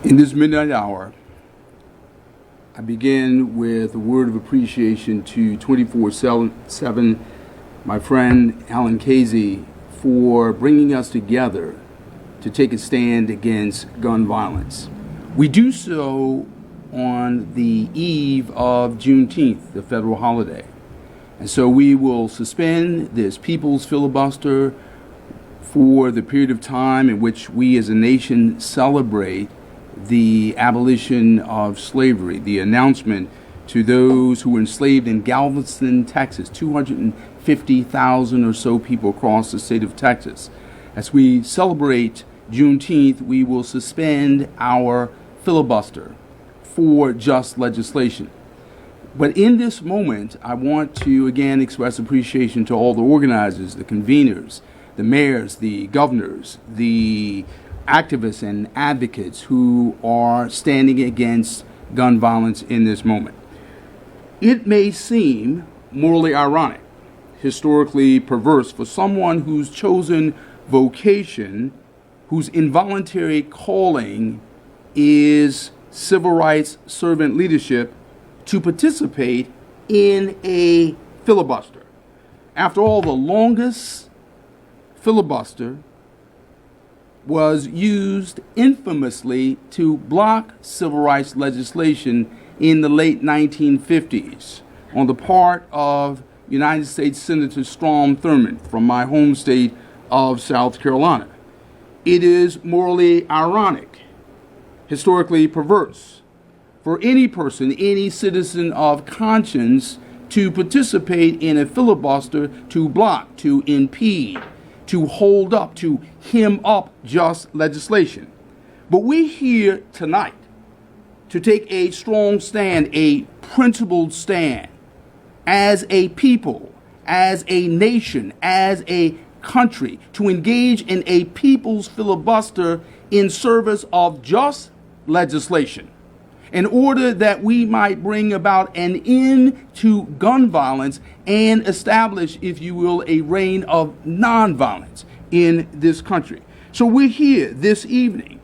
In this midnight hour, I begin with a word of appreciation to 24/7, my friend Alan Casey, for bringing us together to take a stand against gun violence. We do so on the eve of Juneteenth, the federal holiday. And so we will suspend this people's filibuster for the period of time in which we as a nation celebrate the abolition of slavery, the announcement to those who were enslaved in Galveston, Texas, 250,000 or so people across the state of Texas. As we celebrate Juneteenth, we will suspend our filibuster for just legislation. But in this moment, I want to again express appreciation to all the organizers, the conveners, the mayors, the governors, the activists and advocates who are standing against gun violence in this moment. It may seem morally ironic, historically perverse for someone whose chosen vocation, whose involuntary calling is civil rights servant leadership, to participate in a filibuster. After all, the longest filibuster was used infamously to block civil rights legislation in the late 1950s on the part of United States Senator Strom Thurmond from my home state of South Carolina. It is morally ironic, historically perverse, for any person, any citizen of conscience to participate in a filibuster to block, to impede, to hold up, to hem up just legislation. But we're here tonight to take a strong stand, a principled stand, as a people, as a nation, as a country, to engage in a people's filibuster in service of just legislation, in order that we might bring about an end to gun violence and establish, if you will, a reign of nonviolence in this country. So we're here this evening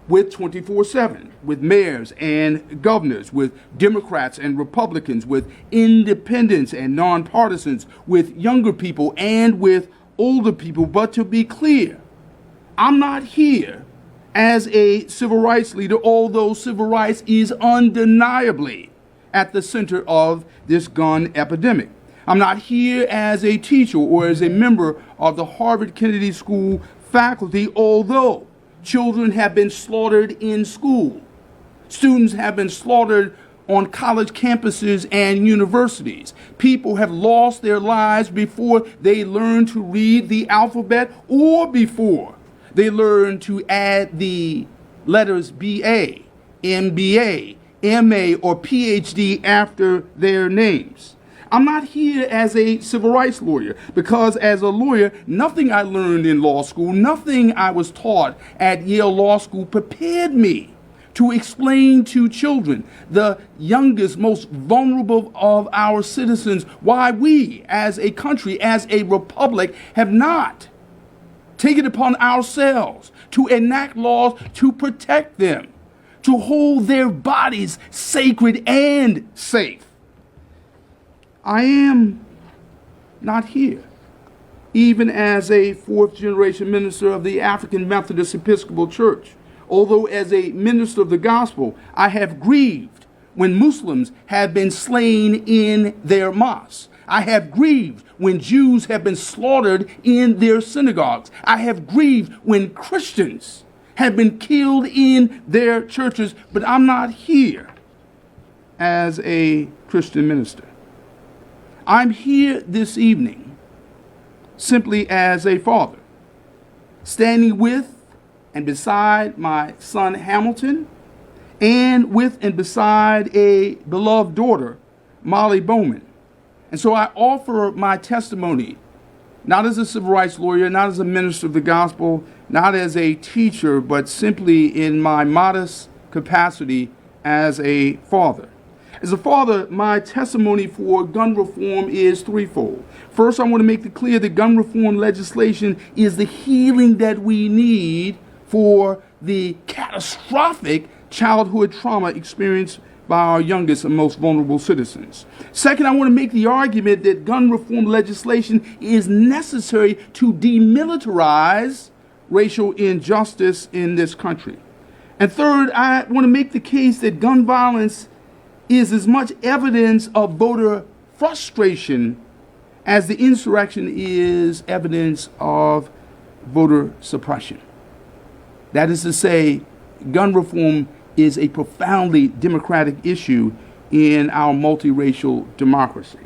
with 24/7, with mayors and governors, with Democrats and Republicans, with independents and nonpartisans, with younger people and with older people. But to be clear, I'm not here as a civil rights leader, although civil rights is undeniably at the center of this gun epidemic. I'm not here as a teacher or as a member of the Harvard Kennedy School faculty, although children have been slaughtered in school. Students have been slaughtered on college campuses and universities. People have lost their lives before they learn to read the alphabet or before they learn to add the letters BA, MBA, MA, or PhD after their names. I'm not here as a civil rights lawyer, because as a lawyer, nothing I learned in law school, nothing I was taught at Yale Law School prepared me to explain to children, the youngest, most vulnerable of our citizens, why we as a country, as a republic, have not take it upon ourselves to enact laws to protect them, to hold their bodies sacred and safe. I am not here, even as a fourth-generation minister of the African Methodist Episcopal Church. Although as a minister of the gospel, I have grieved when Muslims have been slain in their mosques. I have grieved when Jews have been slaughtered in their synagogues. I have grieved when Christians have been killed in their churches, but I'm not here as a Christian minister. I'm here this evening simply as a father, standing with and beside my son Hamilton, and with and beside a beloved daughter, Molly Bowman. And so I offer my testimony, not as a civil rights lawyer, not as a minister of the gospel, not as a teacher, but simply in my modest capacity as a father. As a father, my testimony for gun reform is threefold. First, I want to make it clear that gun reform legislation is the healing that we need for the catastrophic childhood trauma experienced by our youngest and most vulnerable citizens. Second, I want to make the argument that gun reform legislation is necessary to demilitarize racial injustice in this country. And third, I want to make the case that gun violence is as much evidence of voter frustration as the insurrection is evidence of voter suppression. That is to say, gun reform is a profoundly democratic issue in our multiracial democracy.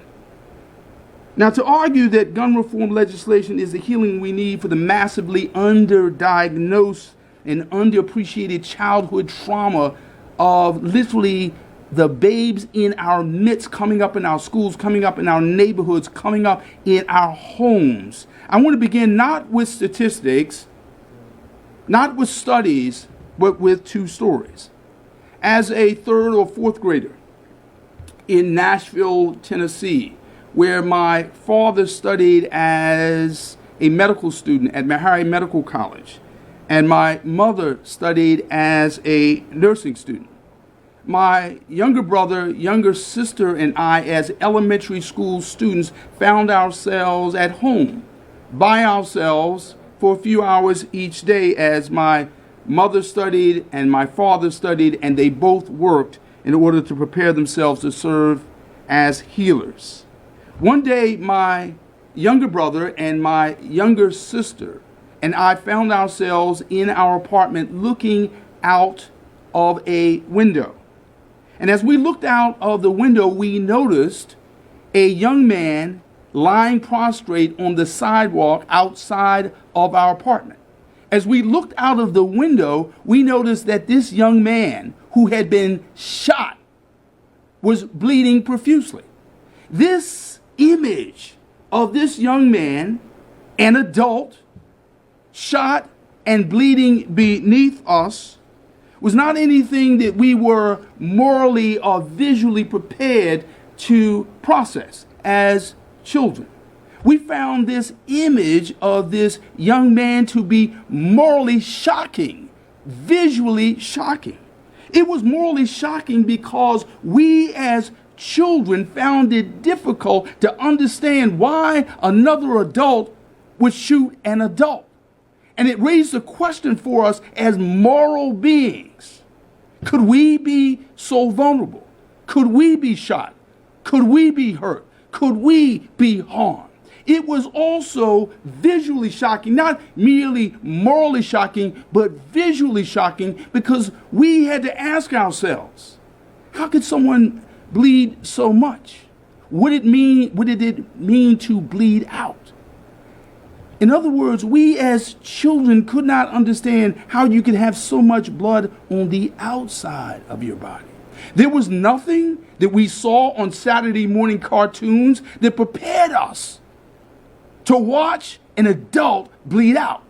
Now, to argue that gun reform legislation is the healing we need for the massively underdiagnosed and underappreciated childhood trauma of literally the babes in our midst coming up in our schools, coming up in our neighborhoods, coming up in our homes. I want to begin not with statistics, not with studies, but with two stories. As a third or fourth grader in Nashville, Tennessee, where my father studied as a medical student at Meharry Medical College, and my mother studied as a nursing student. My younger brother, younger sister, and I, as elementary school students, found ourselves at home by ourselves for a few hours each day as my mother studied and my father studied, and they both worked in order to prepare themselves to serve as healers. One day, my younger brother and my younger sister and I found ourselves in our apartment looking out of a window. And as we looked out of the window, we noticed a young man lying prostrate on the sidewalk outside of our apartment. As we looked out of the window, we noticed that this young man who had been shot was bleeding profusely. This image of this young man, an adult, shot and bleeding beneath us, was not anything that we were morally or visually prepared to process as children. We found this image of this young man to be morally shocking, visually shocking. It was morally shocking because we as children found it difficult to understand why another adult would shoot an adult. And it raised a question for us as moral beings. Could we be so vulnerable? Could we be shot? Could we be hurt? Could we be harmed? It was also visually shocking, not merely morally shocking, but visually shocking, because we had to ask ourselves, how could someone bleed so much? What did it mean to bleed out? In other words, we as children could not understand how you could have so much blood on the outside of your body. There was nothing that we saw on Saturday morning cartoons that prepared us to watch an adult bleed out.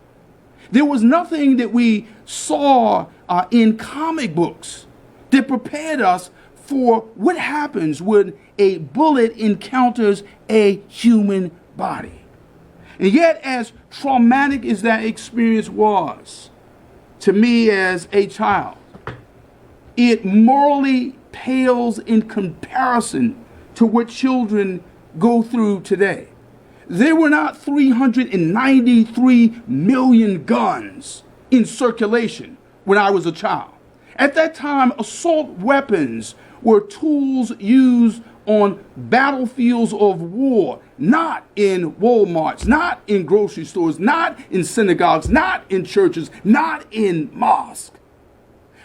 There was nothing that we saw in comic books that prepared us for what happens when a bullet encounters a human body. And yet, as traumatic as that experience was to me as a child, it morally pales in comparison to what children go through today. There were not 393 million guns in circulation when I was a child. At that time, assault weapons were tools used on battlefields of war, not in Walmarts, not in grocery stores, not in synagogues, not in churches, not in mosques.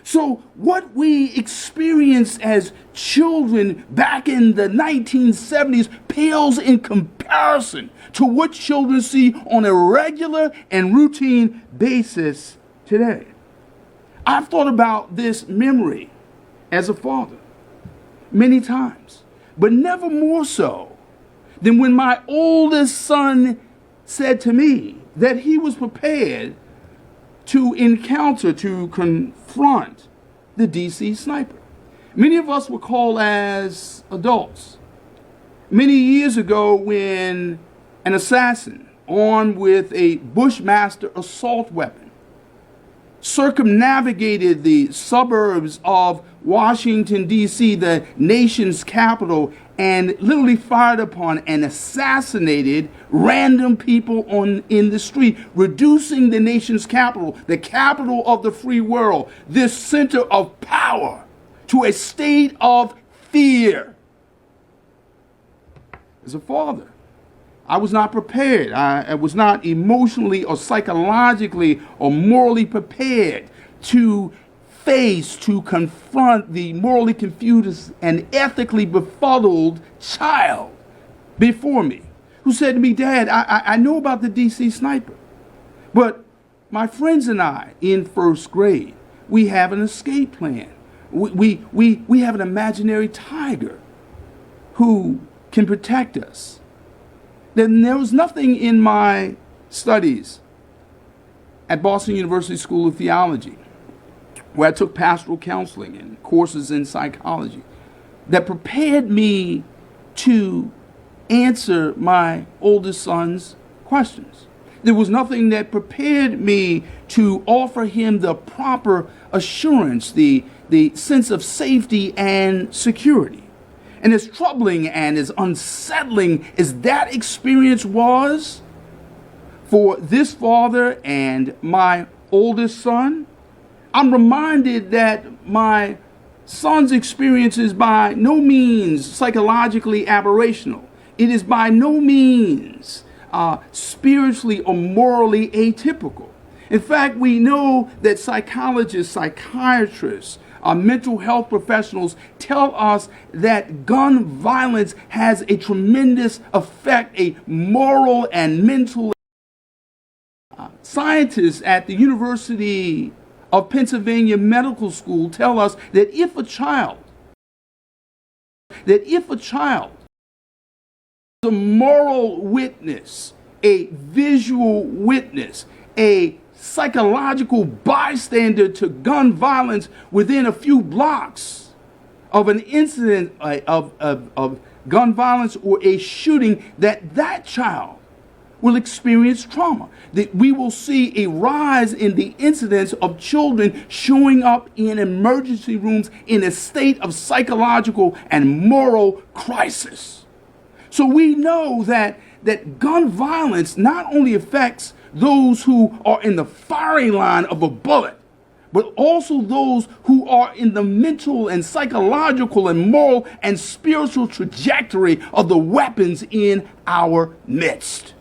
So what we experienced as children back in the 1970s pales in comparison to what children see on a regular and routine basis today. I've thought about this memory as a father many times, but never more so than when my oldest son said to me that he was prepared to encounter, to confront the DC sniper. Many of us recall as adults, many years ago when an assassin armed with a Bushmaster assault weapon circumnavigated the suburbs of Washington, D.C., the nation's capital, and literally fired upon and assassinated random people in the street, reducing the nation's capital, the capital of the free world, this center of power, to a state of fear. As a father, I was not prepared. I was not emotionally or psychologically or morally prepared to confront the morally confused and ethically befuddled child before me, who said to me, "Dad, I know about the DC sniper, but my friends and I in first grade, we have an escape plan. We have an imaginary tiger who can protect us." Then there was nothing in my studies at Boston University School of Theology, where I took pastoral counseling and courses in psychology, that prepared me to answer my oldest son's questions. There was nothing that prepared me to offer him the proper assurance, the sense of safety and security. And as troubling and as unsettling as that experience was for this father and my oldest son, I'm reminded that my son's experience is by no means psychologically aberrational. It is by no means spiritually or morally atypical. In fact, we know that psychologists, psychiatrists, mental health professionals tell us that gun violence has a tremendous effect, a moral and mental. Scientists at the University of Pennsylvania Medical School tell us that if a child is a moral witness, a visual witness, a psychological bystander to gun violence within a few blocks of an incident of gun violence or a shooting, that child will experience trauma. That we will see a rise in the incidence of children showing up in emergency rooms in a state of psychological and moral crisis. So we know that gun violence not only affects those who are in the firing line of a bullet, but also those who are in the mental and psychological and moral and spiritual trajectory of the weapons in our midst.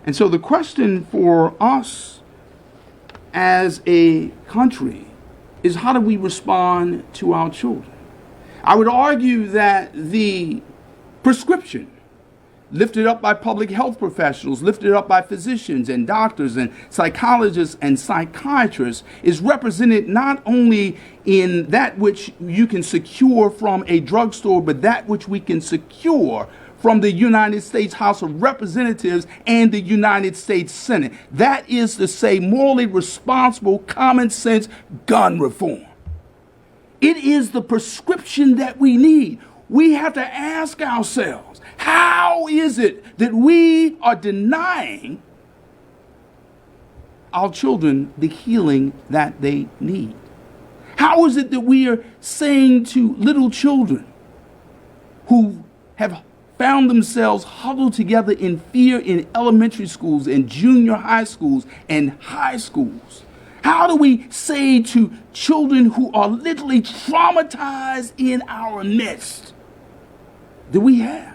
And so the question for us as a country is, how do we respond to our children? I would argue that the prescription lifted up by public health professionals, lifted up by physicians and doctors and psychologists and psychiatrists, is represented not only in that which you can secure from a drugstore, but that which we can secure from the United States House of Representatives and the United States Senate. That is to say, morally responsible, common sense gun reform. It is the prescription that we need. We have to ask ourselves, how is it that we are denying our children the healing that they need? How is it that we are saying to little children who have found themselves huddled together in fear in elementary schools and junior high schools and high schools? How do we say to children who are literally traumatized in our midst that we have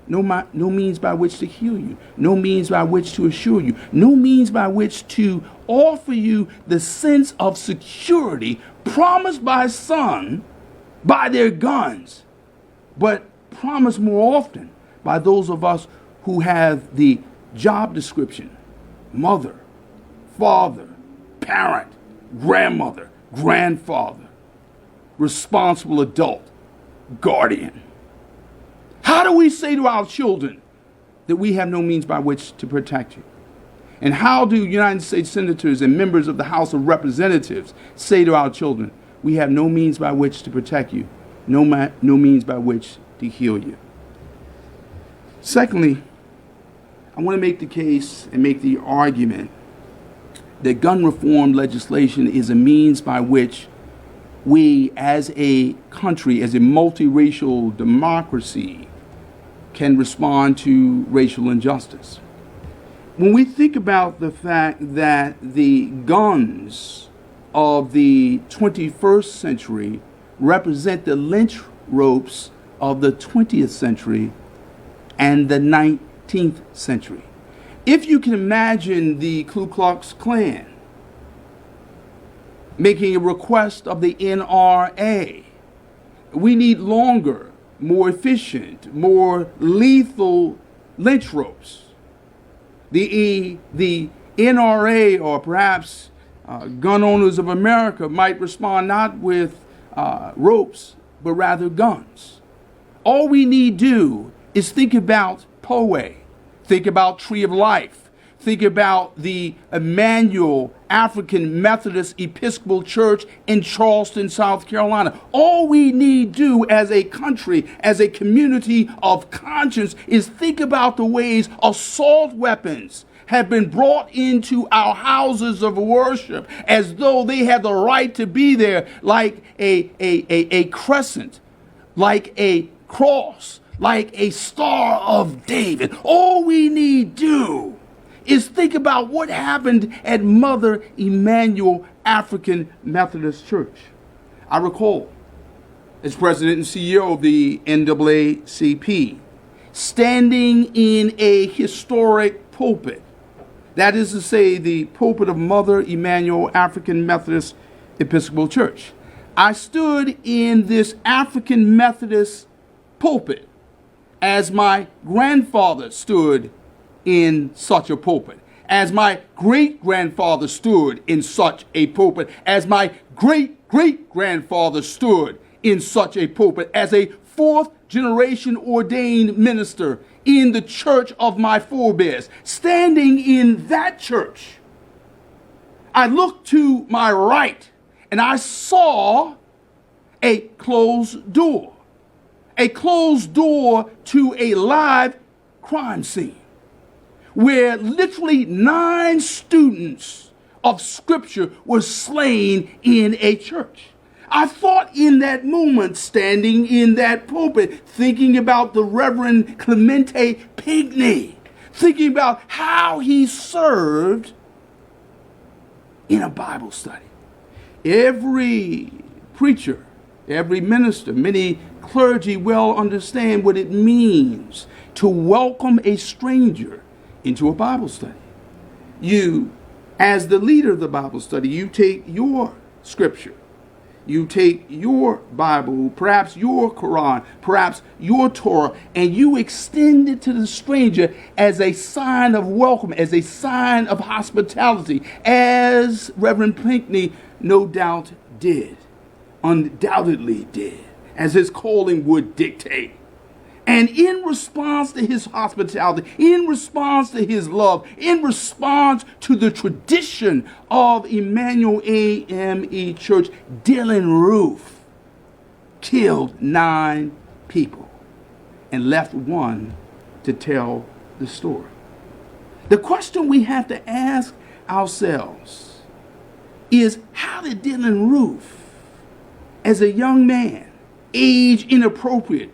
no means by which to heal you, no means by which to assure you, no means by which to offer you the sense of security promised by some by their guns, but promised more often by those of us who have the job description: mother, father, parent, grandmother, grandfather, responsible adult, guardian. How do we say to our children that we have no means by which to protect you? And how do United States senators and members of the House of Representatives say to our children, we have no means by which to protect you, no means by which to heal you? Secondly, I want to make the case and make the argument that gun reform legislation is a means by which we as a country, as a multiracial democracy, can respond to racial injustice. When we think about the fact that the guns of the 21st century represent the lynch ropes of the 20th century and the 19th century. If you can imagine the Ku Klux Klan making a request of the NRA, we need longer, more efficient, more lethal lynch ropes. The NRA, or perhaps Gun Owners of America, might respond not with ropes, but rather guns. All we need do is think about Poway, think about Tree of Life, think about the Emmanuel African Methodist Episcopal Church in Charleston, South Carolina. All we need do as a country, as a community of conscience, is think about the ways assault weapons have been brought into our houses of worship as though they had the right to be there, like a crescent, like a cross, like a Star of David. All we need do is think about what happened at Mother Emanuel African Methodist Church. I recall, as president and CEO of the NAACP, standing in a historic pulpit, that is to say, the pulpit of Mother Emanuel African Methodist Episcopal Church. I stood in this African Methodist pulpit as my grandfather stood in such a pulpit, as my great-grandfather stood in such a pulpit, as my great-great-grandfather stood in such a pulpit, as a fourth-generation ordained minister in the church of my forebears. Standing in that church, I looked to my right and I saw a closed door to a live crime scene where literally 9 students of scripture were slain in a church. I thought in that moment, standing in that pulpit, thinking about the Reverend Clemente Pigney, thinking about how he served in a Bible study. Every preacher, every minister, many clergy well understand what it means to welcome a stranger into a Bible study. You, as the leader of the Bible study, you take your scripture, you take your Bible, perhaps your Quran, perhaps your Torah, and you extend it to the stranger as a sign of welcome, as a sign of hospitality, as Reverend Pinkney no doubt did, undoubtedly did, as his calling would dictate. And in response to his hospitality, in response to his love, in response to the tradition of Emmanuel AME Church, Dylan Roof killed 9 people and left 1 to tell the story. The question we have to ask ourselves is, how did Dylan Roof, as a young man, age inappropriate,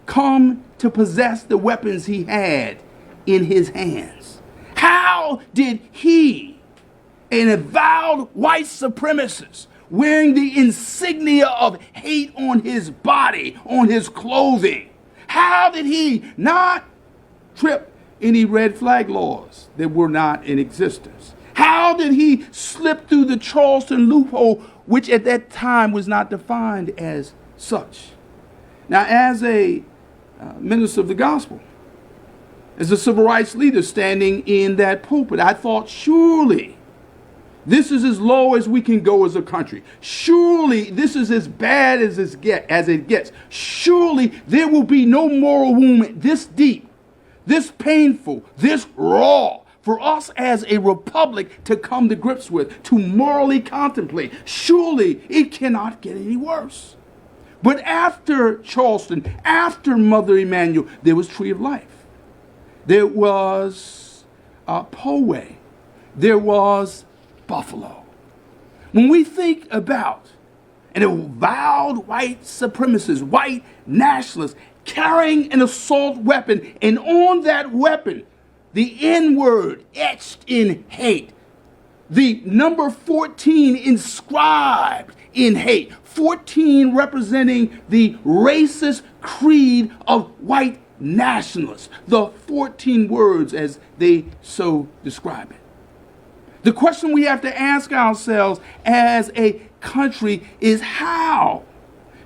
come to possess the weapons he had in his hands? How did he, an avowed white supremacist, wearing the insignia of hate on his body, on his clothing, how did he not trip any red flag laws that were not in existence? How did he slip through the Charleston loophole, which at that time was not defined as such? Now, as a minister of the gospel, as a civil rights leader standing in that pulpit, I thought, surely this is as low as we can go as a country. Surely this is as bad as it gets. Surely there will be no moral wound this deep, this painful, this raw, for us as a republic to come to grips with, to morally contemplate. Surely it cannot get any worse. But after Charleston, after Mother Emanuel, there was Tree of Life. There was Poway. There was Buffalo. When we think about an avowed white supremacist, white nationalist carrying an assault weapon, and on that weapon, the N-word etched in hate, the number 14 inscribed in hate, 14 representing the racist creed of white nationalists, the 14 words as they so describe it. The question we have to ask ourselves as a country is, how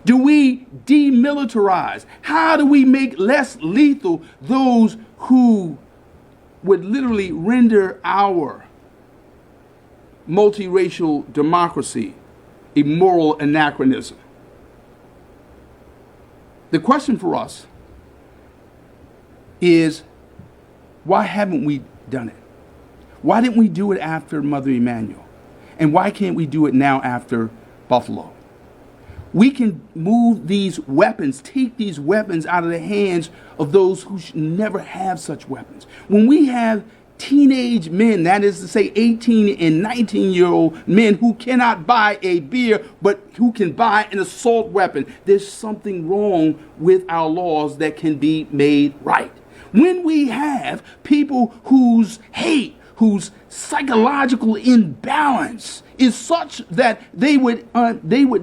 do we demilitarize? How do we make less lethal those who would literally render our multiracial democracy a moral anachronism? The question for us is, why haven't we done it? Why didn't we do it after Mother Emanuel? And why can't we do it now after Buffalo? We can move these weapons, take these weapons out of the hands of those who should never have such weapons. When we have teenage men, that is to say 18 and 19-year-old men who cannot buy a beer, but who can buy an assault weapon, there's something wrong with our laws that can be made right. When we have people whose hate, whose psychological imbalance is such that they would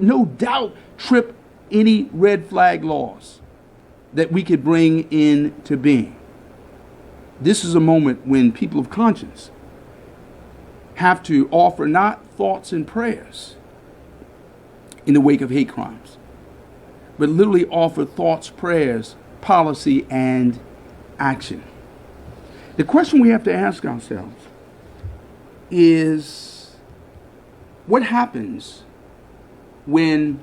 no doubt trip any red flag laws that we could bring into being. This is a moment when people of conscience have to offer not thoughts and prayers in the wake of hate crimes, but literally offer thoughts, prayers, policy, and action. The question we have to ask ourselves is, what happens when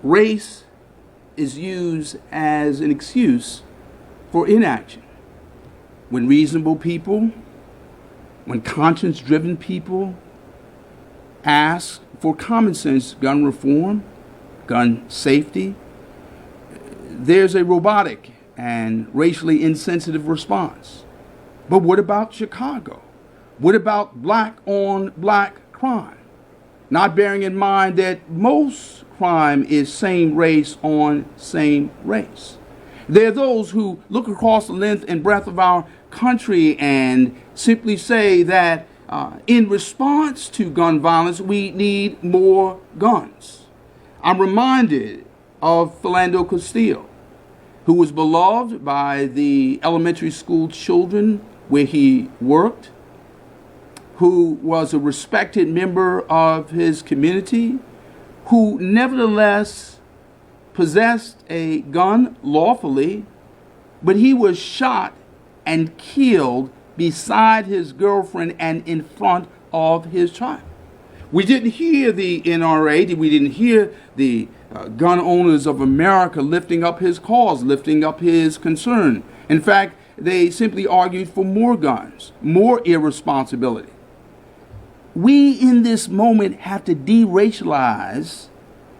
race is used as an excuse for inaction? When reasonable people, when conscience-driven people ask for common sense gun reform, gun safety, there's a robotic and racially insensitive response. But what about Chicago? What about black on black crime? Not bearing in mind that most crime is same race on same race. There are those who look across the length and breadth of our country and simply say that in response to gun violence, we need more guns. I'm reminded of Philando Castile, who was beloved by the elementary school children where he worked, who was a respected member of his community, who nevertheless possessed a gun lawfully, but he was shot and killed beside his girlfriend and in front of his child. We didn't hear the NRA, we didn't hear the gun owners of America lifting up his cause, lifting up his concern. In fact, they simply argued for more guns, more irresponsibility. We in this moment have to de-racialize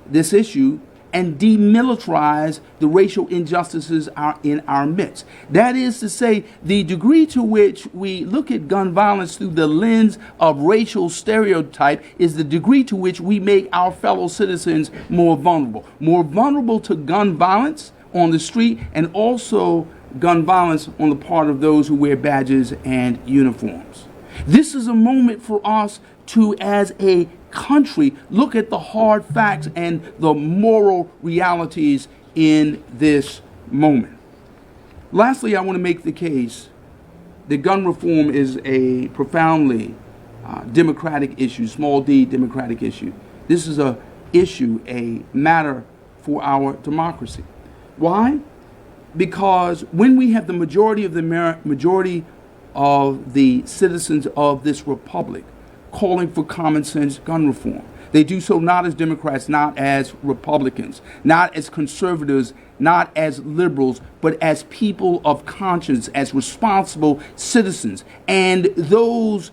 this issue and demilitarize the racial injustices in our midst. That is to say, the degree to which we look at gun violence through the lens of racial stereotype is the degree to which we make our fellow citizens more vulnerable to gun violence on the street, and also gun violence on the part of those who wear badges and uniforms. This is a moment for us to, as a country, look at the hard facts and the moral realities in this moment. Lastly, I want to make the case that gun reform is a profoundly democratic issue, small d democratic issue. This is a issue, a matter for our democracy. Why? Because when we have the majority of the citizens of this republic calling for common sense gun reform, they do so not as Democrats, not as Republicans, not as conservatives, not as liberals, but as people of conscience, as responsible citizens. And those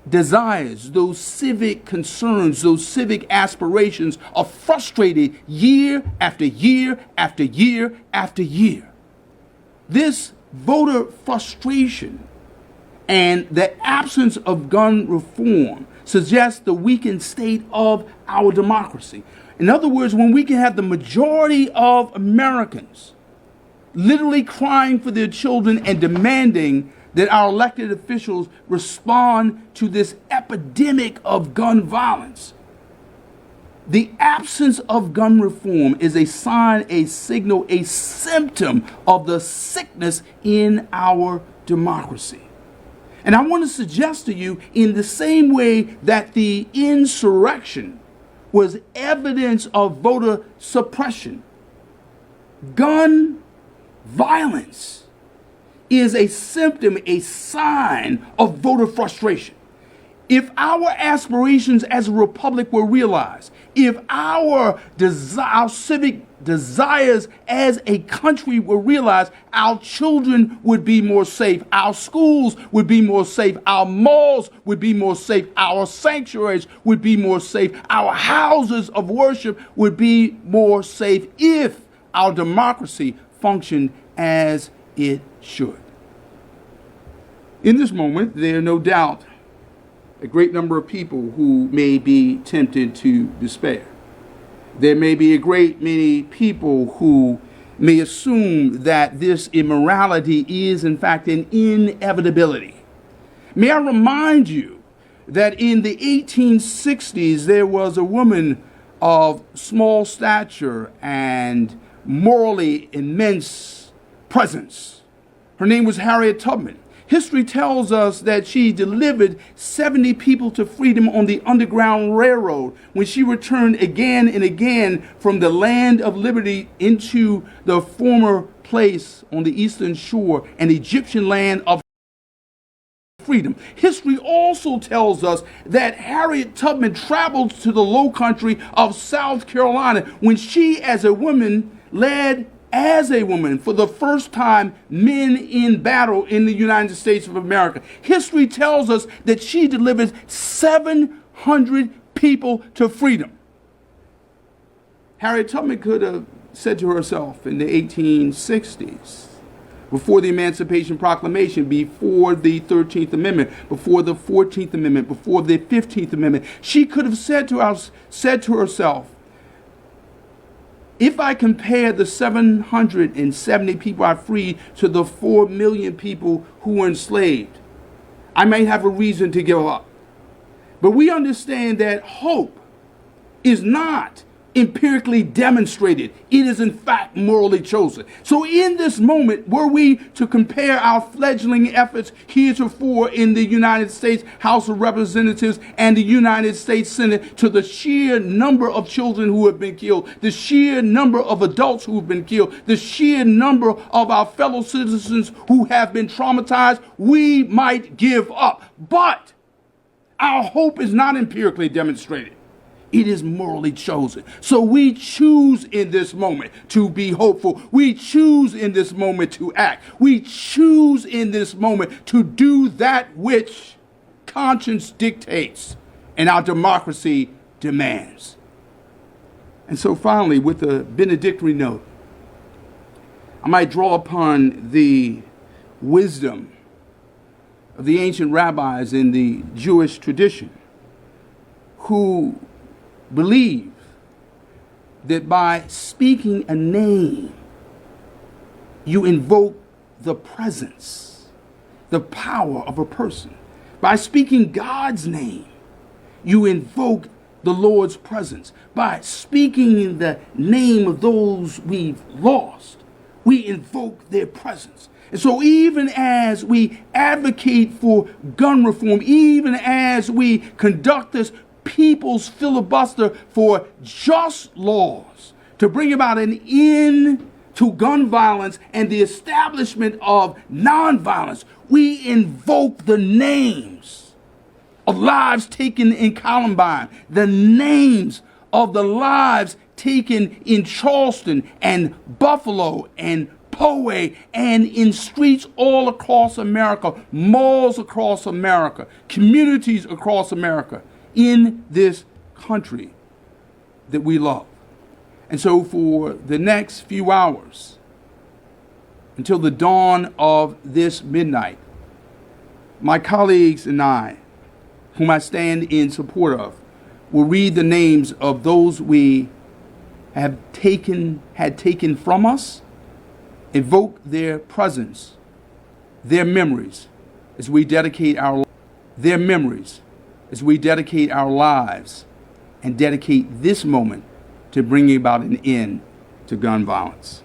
desires, those civic concerns, those civic aspirations are frustrated year after year after year after year. This voter frustration And the absence of gun reform suggests the weakened state of our democracy. In other words, when we can have the majority of Americans literally crying for their children and demanding that our elected officials respond to this epidemic of gun violence, the absence of gun reform is a sign, a signal, a symptom of the sickness in our democracy. And I want to suggest to you, in the same way that the insurrection was evidence of voter suppression, gun violence is a symptom, a sign of voter frustration. If our aspirations as a republic were realized, if our civic desires as a country were realized, our children would be more safe, our schools would be more safe, our malls would be more safe, our sanctuaries would be more safe, our houses of worship would be more safe if our democracy functioned as it should. In this moment, there are no doubt a great number of people who may be tempted to despair. There may be a great many people who may assume that this immorality is, in fact, an inevitability. May I remind you that in the 1860s, there was a woman of small stature and morally immense presence. Her name was Harriet Tubman. History tells us that she delivered 70 people to freedom on the Underground Railroad when she returned again and again from the land of liberty into the former place on the eastern shore, an Egyptian land of freedom. History also tells us that Harriet Tubman traveled to the low country of South Carolina when she, as a woman, led as a woman for the first time men in battle in the United States of America. History tells us that she delivered 700 people to freedom. Harriet Tubman could have said to herself in the 1860s, before the Emancipation Proclamation, before the 13th Amendment, before the 14th Amendment, before the 15th Amendment, she could have said to herself, if I compare the 770 people I freed to the 4 million people who were enslaved, I might have a reason to give up. But we understand that hope is not empirically demonstrated. It is in fact morally chosen. So in this moment, were we to compare our fledgling efforts heretofore in the United States House of Representatives and the United States Senate to the sheer number of children who have been killed, the sheer number of adults who have been killed, the sheer number of our fellow citizens who have been traumatized, we might give up. But our hope is not empirically demonstrated. It is morally chosen. So we choose in this moment to be hopeful. We choose in this moment to act. We choose in this moment to do that which conscience dictates and our democracy demands. And so finally, with a benedictory note, I might draw upon the wisdom of the ancient rabbis in the Jewish tradition who believe that by speaking a name, you invoke the presence, the power of a person. By speaking God's name, you invoke the Lord's presence. By speaking in the name of those we've lost, we invoke their presence. And so even as we advocate for gun reform, even as we conduct this people's filibuster for just laws to bring about an end to gun violence and the establishment of nonviolence, we invoke the names of lives taken in Columbine, the names of the lives taken in Charleston and Buffalo and Poway and in streets all across America, malls across America, communities across America, in this country that we love. And so for the next few hours, until the dawn of this midnight, My colleagues and I, whom I stand in support of, will read the names of those we had taken from us, invoke their presence, their memories as we dedicate our lives and dedicate this moment to bringing about an end to gun violence.